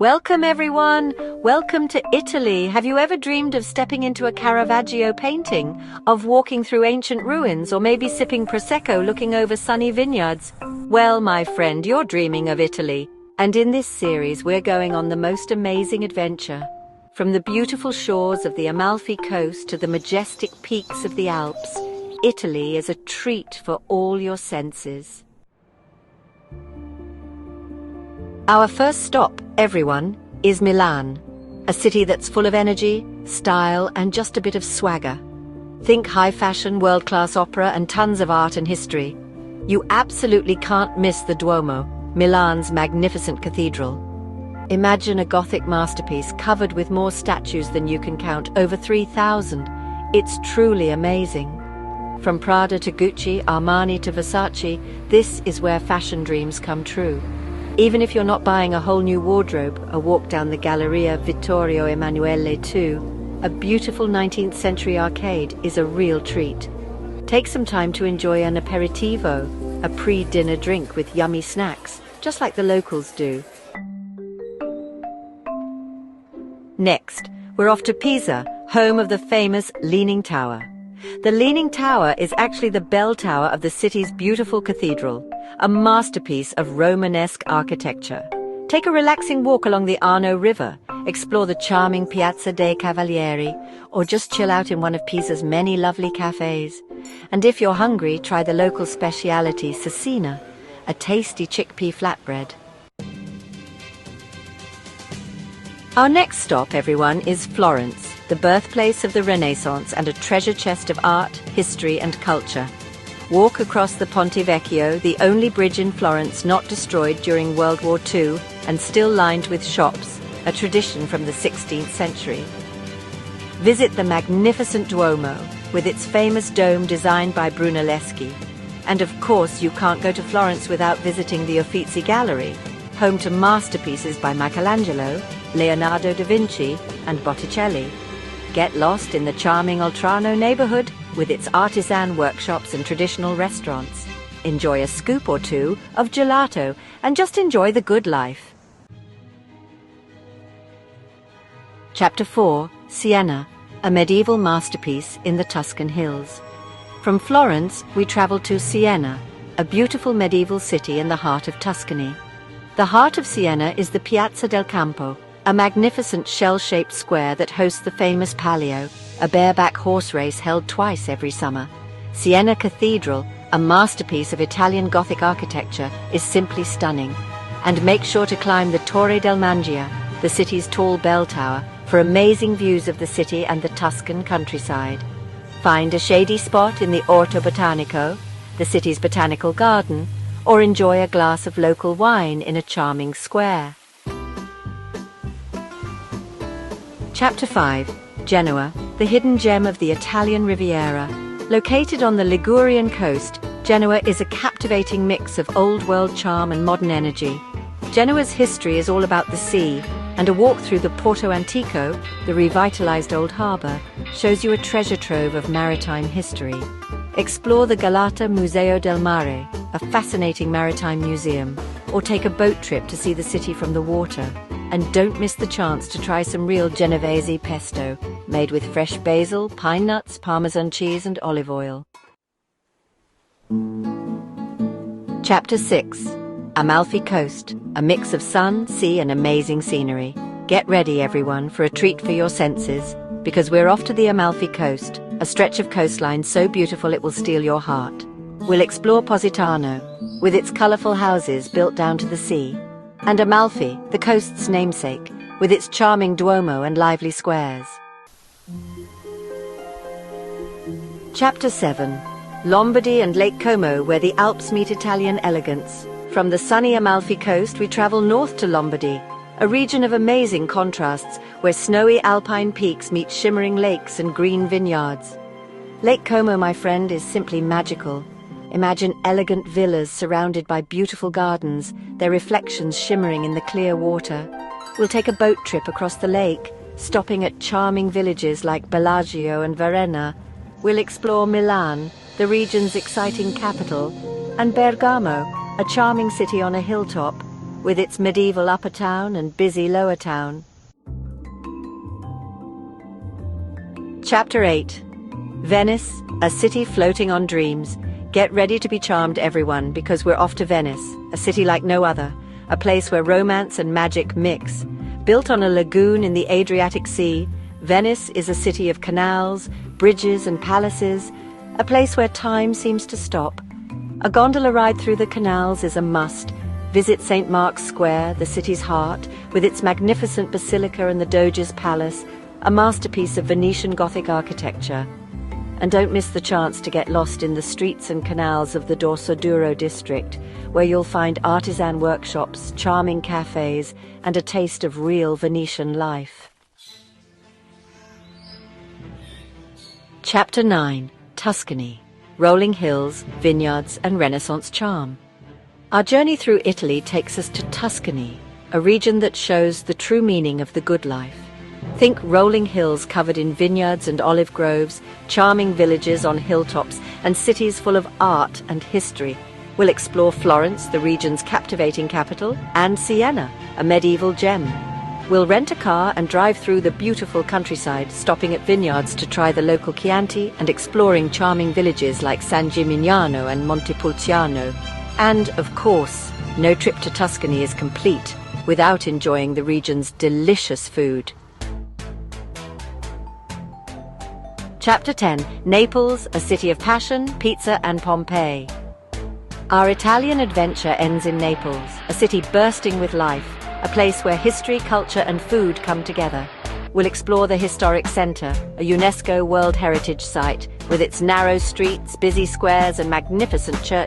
Welcome everyone! Welcome to Italy! Have you ever dreamed of stepping into a Caravaggio painting? Of walking through ancient ruins, or maybe sipping Prosecco looking over sunny vineyards? Well, my friend, you're dreaming of Italy. And in this series, we're going on the most amazing adventure. From the beautiful shores of the Amalfi Coast to the majestic peaks of the Alps, Italy is a treat for all your senses. Our first stop, everyone, is Milan, a city that's full of energy, style, and just a bit of swagger. Think high fashion, world-class opera, and tons of art and history. You absolutely can't miss the Duomo, Milan's magnificent cathedral. Imagine a Gothic masterpiece covered with more statues than you can count, over 3,000. It's truly amazing. From Prada to Gucci, Armani to Versace, this is where fashion dreams come true. Even if you're not buying a whole new wardrobe, a walk down the Galleria Vittorio Emanuele II, a beautiful 19th century arcade, is a real treat. Take some time to enjoy an aperitivo, a pre-dinner drink with yummy snacks, just like the locals do. Next, we're off to Pisa, home of the famous Leaning Tower. The Leaning Tower is actually the bell tower of the city's beautiful cathedral, a masterpiece of Romanesque architecture. Take a relaxing walk along the Arno River, explore the charming Piazza dei Cavalieri, or just chill out in one of Pisa's many lovely cafes. And if you're hungry, try the local speciality cecina, a tasty chickpea flatbread. Our next stop, everyone, is Florence, the birthplace of the Renaissance and a treasure chest of art, history and culture. Walk across the Ponte Vecchio, the only bridge in Florence not destroyed during World War II and still lined with shops, a tradition from the 16th century. Visit the magnificent Duomo, with its famous dome designed by Brunelleschi. And of course, you can't go to Florence without visiting the Uffizi Gallery, home to masterpieces by Michelangelo, Leonardo da Vinci and Botticelli. Get lost in the charming Oltrarno neighborhood with its artisan workshops and traditional restaurants. Enjoy a scoop or two of gelato and just enjoy the good life. Chapter 4, Sienna, a medieval masterpiece in the Tuscan hills. From Florence, we travel to Sienna, a beautiful medieval city in the heart of Tuscany. The heart of Sienna is the Piazza del Campo, a magnificent shell-shaped square that hosts the famous Palio, a bareback horse race held twice every summer. Sienna Cathedral, a masterpiece of Italian Gothic architecture, is simply stunning. And make sure to climb the Torre del Mangia, the city's tall bell tower, for amazing views of the city and the Tuscan countryside. Find a shady spot in the Orto Botanico, the city's botanical garden, or enjoy a glass of local wine in a charming square. Chapter 5, Genoa, the hidden gem of the Italian Riviera. Located on the Ligurian coast, Genoa is a captivating mix of old-world charm and modern energy. Genoa's history is all about the sea, and a walk through the Porto Antico, the revitalized old harbor, shows you a treasure trove of maritime history. Explore the Galata Museo del Mare, a fascinating maritime museum, or take a boat trip to see the city from the water. And don't miss the chance to try some real Genovese pesto, made with fresh basil, pine nuts, Parmesan cheese and olive oil. Chapter 6, Amalfi Coast, a mix of sun, sea and amazing scenery. Get ready, everyone, for a treat for your senses, because we're off to the Amalfi Coast, a stretch of coastline so beautiful it will steal your heart. We'll explore Positano, with its colourful houses built down to the sea, and Amalfi, the coast's namesake, with its charming Duomo and lively squares. Chapter 7, Lombardy and Lake Como, where the Alps meet Italian elegance. From the sunny Amalfi Coast, we travel north to Lombardy, a region of amazing contrasts where snowy alpine peaks meet shimmering lakes and green vineyards. Lake Como, my friend, is simply magical. Imagine elegant villas surrounded by beautiful gardens, their reflections shimmering in the clear water. We'll take a boat trip across the lake, stopping at charming villages like Bellagio and Varenna. We'll explore Milan, the region's exciting capital, and Bergamo, a charming city on a hilltop. with its medieval upper town and busy lower town. Chapter 8. Venice, a city floating on dreams. Get ready to be charmed, everyone, because we're off to Venice, a city like no other, a place where romance and magic mix. Built on a lagoon in the Adriatic Sea, Venice is a city of canals, bridges and palaces, a place where time seems to stop. A gondola ride through the canals is a must. Visit St. Mark's Square, the city's heart, with its magnificent basilica and the Doge's Palace, a masterpiece of Venetian Gothic architecture. And don't miss the chance to get lost in the streets and canals of the Dorsoduro district, where you'll find artisan workshops, charming cafes, and a taste of real Venetian life. Chapter 9. Tuscany. Rolling hills, vineyards, and Renaissance charm. Our journey through Italy takes us to Tuscany, a region that shows the true meaning of the good life. Think rolling hills covered in vineyards and olive groves, charming villages on hilltops, and cities full of art and history. We'll explore Florence, the region's captivating capital, and Sienna, a medieval gem. We'll rent a car and drive through the beautiful countryside, stopping at vineyards to try the local Chianti and exploring charming villages like San Gimignano and Montepulciano. And, of course, no trip to Tuscany is complete without enjoying the region's delicious food. Chapter 10. Naples, a city of passion, pizza and Pompeii. Our Italian adventure ends in Naples, a city bursting with life, a place where history, culture and food come together. We'll explore the historic centre, a UNESCO World Heritage Site, with its narrow streets, busy squares and magnificent churches.